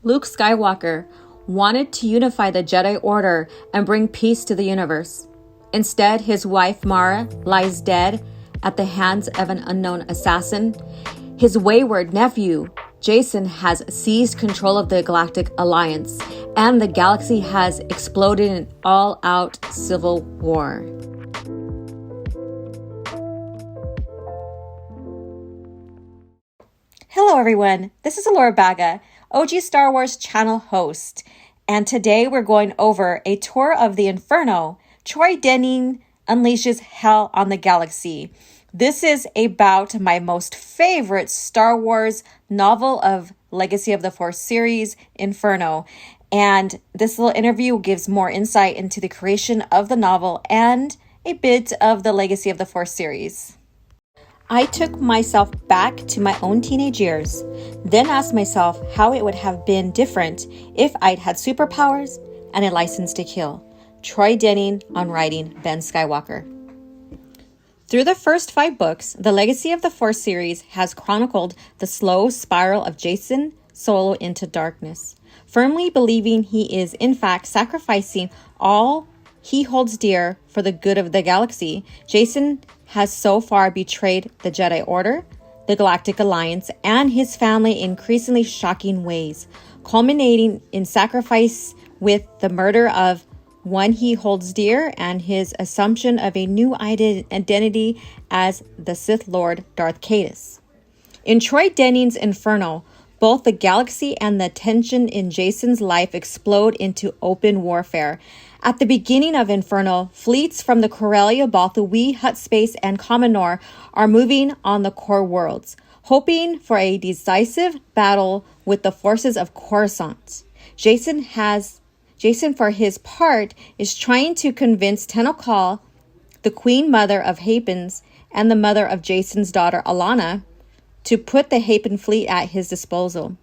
Luke Skywalker wanted to unify the Jedi Order and bring peace to the universe. Instead, his wife Mara lies dead at the hands of an unknown assassin. His wayward nephew, Jacen, has seized control of the Galactic Alliance, and the galaxy has exploded in an all-out civil war. Hello everyone, this is Alora Baga, OG Star Wars channel host, and today we're going over a tour of the Inferno. Troy Denning unleashes hell on the galaxy. This is about my most favorite Star Wars novel of Legacy of the Force series, Inferno. And this little interview gives more insight into the creation of the novel and a bit of the Legacy of the Force series. I took myself back to my own teenage years, then asked myself how it would have been different if I'd had superpowers and a license to kill. Troy Denning on writing Ben Skywalker. Through the first 5 books, the Legacy of the Force series has chronicled the slow spiral of Jacen Solo into darkness. Firmly believing he is in fact sacrificing all he holds dear for the good of the galaxy, Jacen has so far betrayed the Jedi Order, the Galactic Alliance, and his family in increasingly shocking ways, culminating in sacrifice with the murder of one he holds dear and his assumption of a new identity as the Sith Lord Darth Caedus. In Troy Denning's Inferno, both the galaxy and the tension in Jacen's life explode into open warfare. At the beginning of Inferno, fleets from the Corellia, Balthuwi, Hutt Space, and Commodore are moving on the core worlds, hoping for a decisive battle with the forces of Coruscant. Jacen, for his part, is trying to convince Tenel Ka, the Queen Mother of Hapens and the mother of Jacen's daughter Alana, to put the Hapen fleet at his disposal.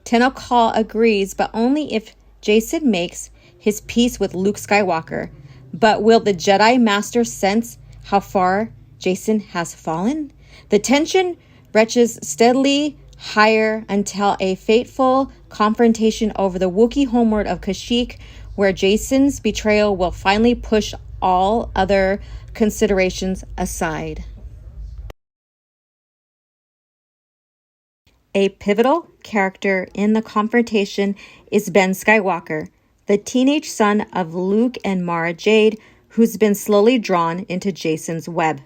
Tenel Ka agrees, but only if Jacen makes his peace with Luke Skywalker. But will the Jedi Master sense how far Jacen has fallen? The tension reaches steadily higher until a fateful confrontation over the Wookiee homeworld of Kashyyyk, where Jacen's betrayal will finally push all other considerations aside. A pivotal character in the confrontation is Ben Skywalker, the teenage son of Luke and Mara Jade, who's been slowly drawn into Jacen's web.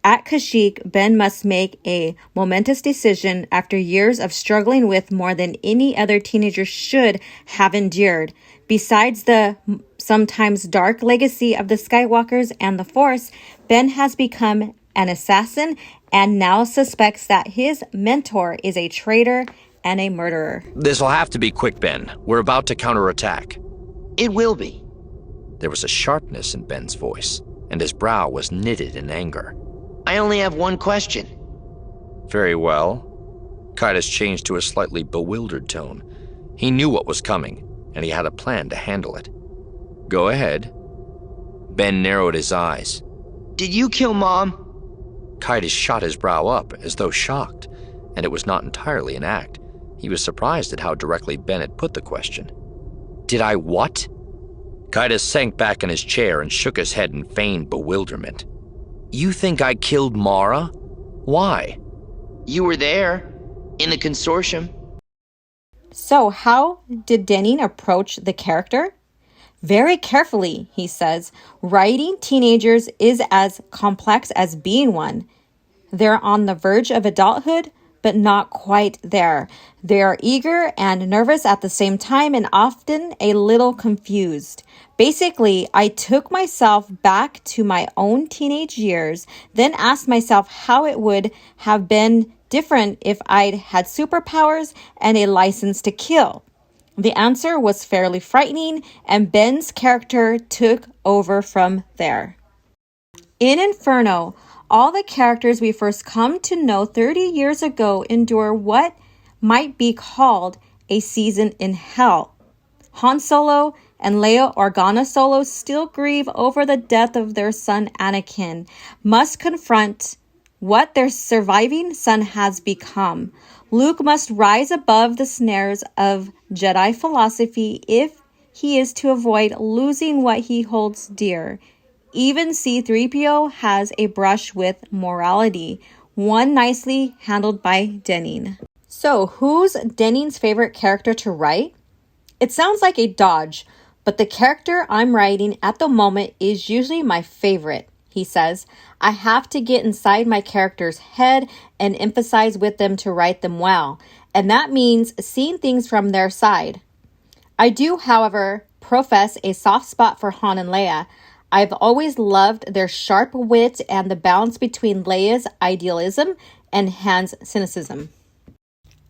At Kashyyyk, Ben must make a momentous decision after years of struggling with more than any other teenager should have endured. Besides the sometimes dark legacy of the Skywalkers and the Force, Ben has become an assassin and now suspects that his mentor is a traitor and a murderer. This'll have to be quick, Ben. We're about to counterattack. It will be. There was a sharpness in Ben's voice, and his brow was knitted in anger. I only have one question. Very well. Caedus changed to a slightly bewildered tone. He knew what was coming, and he had a plan to handle it. Go ahead. Ben narrowed his eyes. Did you kill Mom? Caedus shot his brow up, as though shocked, and it was not entirely an act. He was surprised at how directly Ben had put the question. Did I what? Caedus sank back in his chair and shook his head in feigned bewilderment. You think I killed Mara? Why? You were there, in the consortium. So how did Denning approach the character? Very carefully, he says. Writing teenagers is as complex as being one. They're on the verge of adulthood, but not quite there. They are eager and nervous at the same time and often a little confused. Basically, I took myself back to my own teenage years, then asked myself how it would have been different if I'd had superpowers and a license to kill. The answer was fairly frightening, and Ben's character took over from there. In Inferno, all the characters we first come to know 30 years ago endure what might be called a season in hell. Han Solo and Leia Organa-Solo still grieve over the death of their son Anakin, must confront what their surviving son has become. Luke must rise above the snares of Jedi philosophy if he is to avoid losing what he holds dear. Even C-3PO has a brush with morality, one nicely handled by Denning. So, who's Denning's favorite character to write? It sounds like a dodge, but the character I'm writing at the moment is usually my favorite, he says. I have to get inside my character's head and emphasize with them to write them well, and that means seeing things from their side. I do, however, profess a soft spot for Han and Leia. I've always loved their sharp wit and the balance between Leia's idealism and Han's cynicism.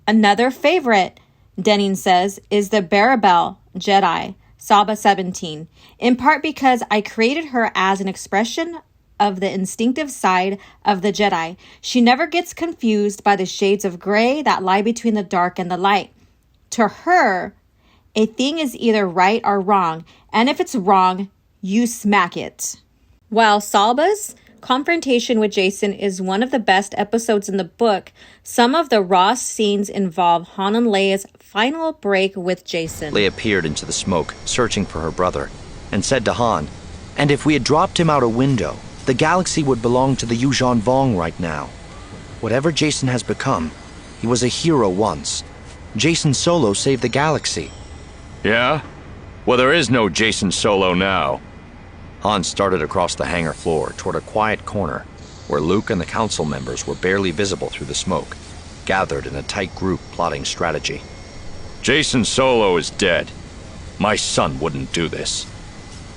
Another favorite, Denning says, is the Barabel Jedi, Saba 17, in part because I created her as an expression of the instinctive side of the Jedi. She never gets confused by the shades of gray that lie between the dark and the light. To her, a thing is either right or wrong, and if it's wrong, you smack it. While Saba's confrontation with Jacen is one of the best episodes in the book, some of the raw scenes involve Han and Leia's final break with Jacen. Leia peered into the smoke, searching for her brother, and said to Han, "And if we had dropped him out a window, the galaxy would belong to the Yuuzhan Vong right now. Whatever Jacen has become, he was a hero once. Jacen Solo saved the galaxy." Yeah? Well, there is no Jacen Solo now. Han started across the hangar floor toward a quiet corner where Luke and the council members were barely visible through the smoke, gathered in a tight group plotting strategy. Jacen Solo is dead. My son wouldn't do this.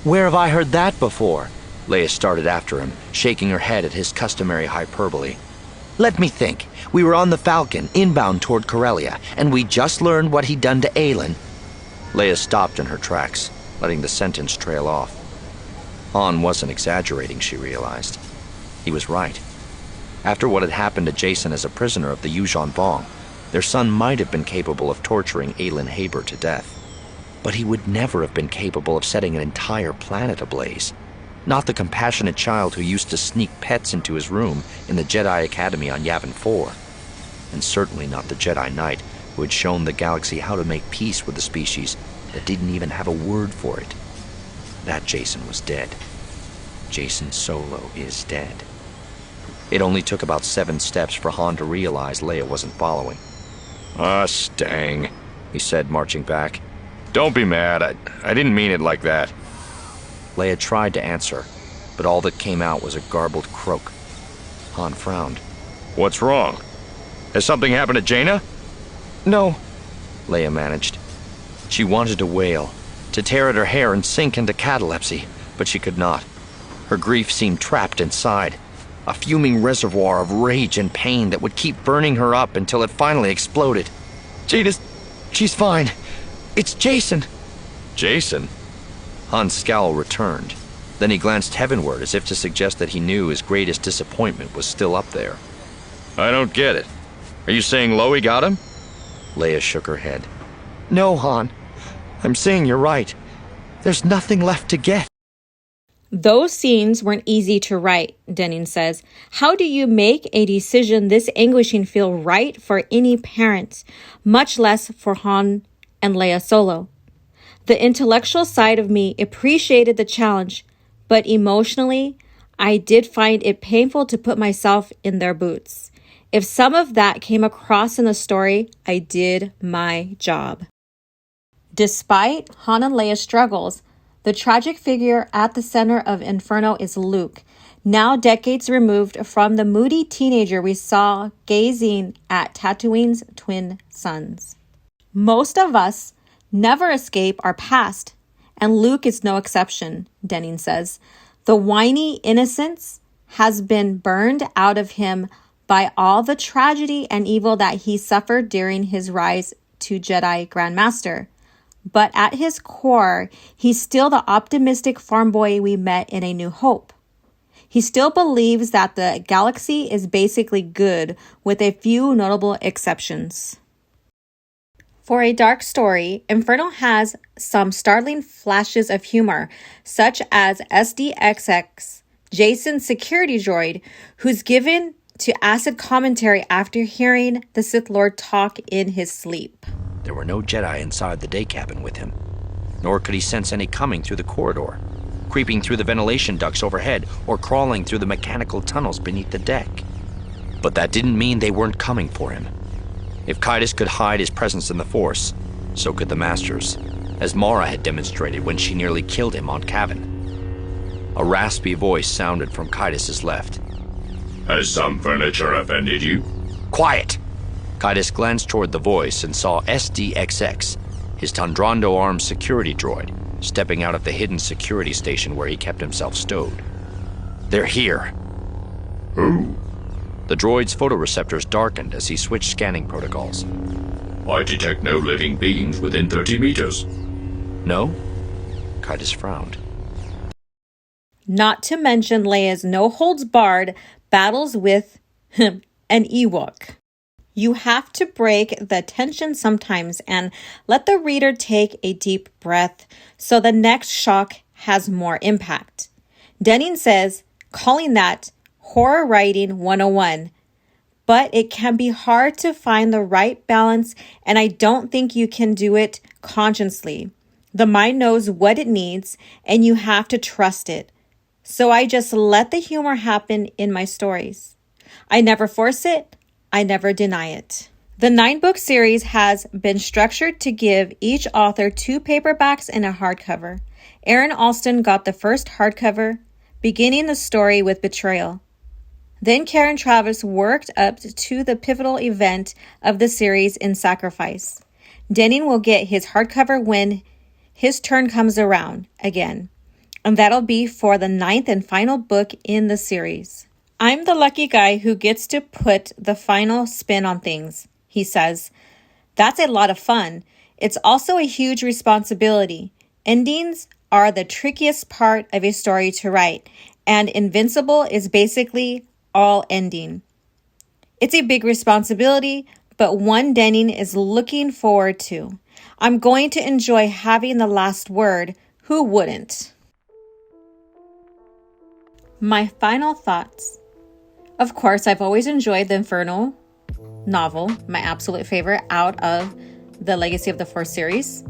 "Where have I heard that before?" Leia started after him, shaking her head at his customary hyperbole. "Let me think. We were on the Falcon, inbound toward Corellia, and we just learned what he'd done to Aelin." Leia stopped in her tracks, letting the sentence trail off. Han wasn't exaggerating, she realized. He was right. After what had happened to Jacen as a prisoner of the Yuuzhan Vong, their son might have been capable of torturing Aelin Haber to death. But he would never have been capable of setting an entire planet ablaze. Not the compassionate child who used to sneak pets into his room in the Jedi Academy on Yavin 4. And certainly not the Jedi Knight who had shown the galaxy how to make peace with the species that didn't even have a word for it. That Jacen was dead. Jacen Solo is dead. It only took about 7 steps for Han to realize Leia wasn't following. Ah, Stang, he said, marching back. Don't be mad. I didn't mean it like that. Leia tried to answer, but all that came out was a garbled croak. Han frowned. What's wrong? Has something happened to Jaina? "No," Leia managed. She wanted to wail, to tear at her hair and sink into catalepsy, but she could not. Her grief seemed trapped inside, a fuming reservoir of rage and pain that would keep burning her up until it finally exploded. She's fine. It's Jacen." Jacen? Han's scowl returned. Then he glanced heavenward as if to suggest that he knew his greatest disappointment was still up there. I don't get it. Are you saying Loie got him? Leia shook her head. "No, Han. I'm saying you're right. There's nothing left to get." Those scenes weren't easy to write, Denning says. How do you make a decision this anguishing feel right for any parent, much less for Han and Leia Solo? The intellectual side of me appreciated the challenge, but emotionally, I did find it painful to put myself in their boots. If some of that came across in the story, I did my job. Despite Han and Leia's struggles, the tragic figure at the center of Inferno is Luke, now decades removed from the moody teenager we saw gazing at Tatooine's twin sons. Most of us never escape our past, and Luke is no exception, Denning says. The whiny innocence has been burned out of him by all the tragedy and evil that he suffered during his rise to Jedi Grandmaster. But at his core, he's still the optimistic farm boy we met in A New Hope. He still believes that the galaxy is basically good, with a few notable exceptions. For a dark story, Inferno has some startling flashes of humor, such as SDXX, Jacen's security droid, who's given to acid commentary after hearing the Sith Lord talk in his sleep. There were no Jedi inside the day cabin with him, nor could he sense any coming through the corridor, creeping through the ventilation ducts overhead, or crawling through the mechanical tunnels beneath the deck. But that didn't mean they weren't coming for him. If Kaitis could hide his presence in the Force, so could the Masters, as Mara had demonstrated when she nearly killed him on Kavin. A raspy voice sounded from Kaitis' left. Has some furniture offended you? Quiet! Kaitis glanced toward the voice and saw SDXX, his Tondrando-armed security droid, stepping out of the hidden security station where he kept himself stowed. They're here. Who? The droid's photoreceptors darkened as he switched scanning protocols. I detect no living beings within 30 meters. No? Kaitis frowned. Not to mention Leia's no-holds-barred battles with an Ewok. You have to break the tension sometimes and let the reader take a deep breath so the next shock has more impact. Denning says, calling that horror writing 101, but it can be hard to find the right balance, and I don't think you can do it consciously. The mind knows what it needs, and you have to trust it. So I just let the humor happen in my stories. I never force it. I never deny it. The 9-book series has been structured to give each author 2 paperbacks and a hardcover. Aaron Alston got the first hardcover, beginning the story with betrayal. Then Karen Travis worked up to the pivotal event of the series in Sacrifice. Denning will get his hardcover when his turn comes around again, and that'll be for the 9th and final book in the series. I'm the lucky guy who gets to put the final spin on things, he says. That's a lot of fun. It's also a huge responsibility. Endings are the trickiest part of a story to write, and Invincible is basically all ending. It's a big responsibility, but one Denning is looking forward to. I'm going to enjoy having the last word. Who wouldn't? My final thoughts. Of course, I've always enjoyed the Inferno novel, my absolute favorite out of the Legacy of the Force series.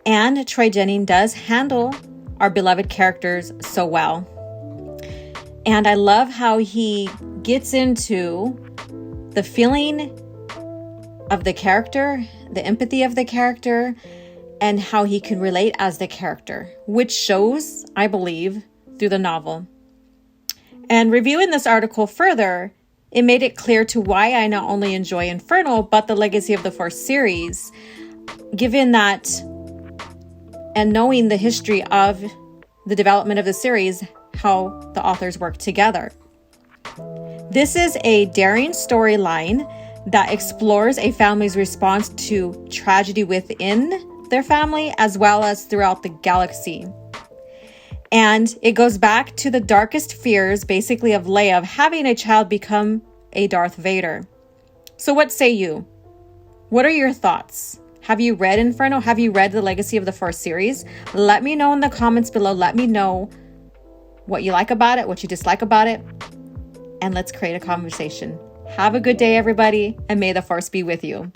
And Troy Denning does handle our beloved characters so well. And I love how he gets into the feeling of the character, the empathy of the character, and how he can relate as the character, which shows, I believe, through the novel. And reviewing this article further, it made it clear to why I not only enjoy Inferno, but the Legacy of the Force series, given that and knowing the history of the development of the series, how the authors work together. This is a daring storyline that explores a family's response to tragedy within their family as well as throughout the galaxy. And it goes back to the darkest fears, basically, of Leia, of having a child become a Darth Vader. So what say you? What are your thoughts? Have you read Inferno? Have you read the Legacy of the Force series? Let me know in the comments below. Let me know what you like about it, what you dislike about it, and let's create a conversation. Have a good day, everybody, and may the Force be with you.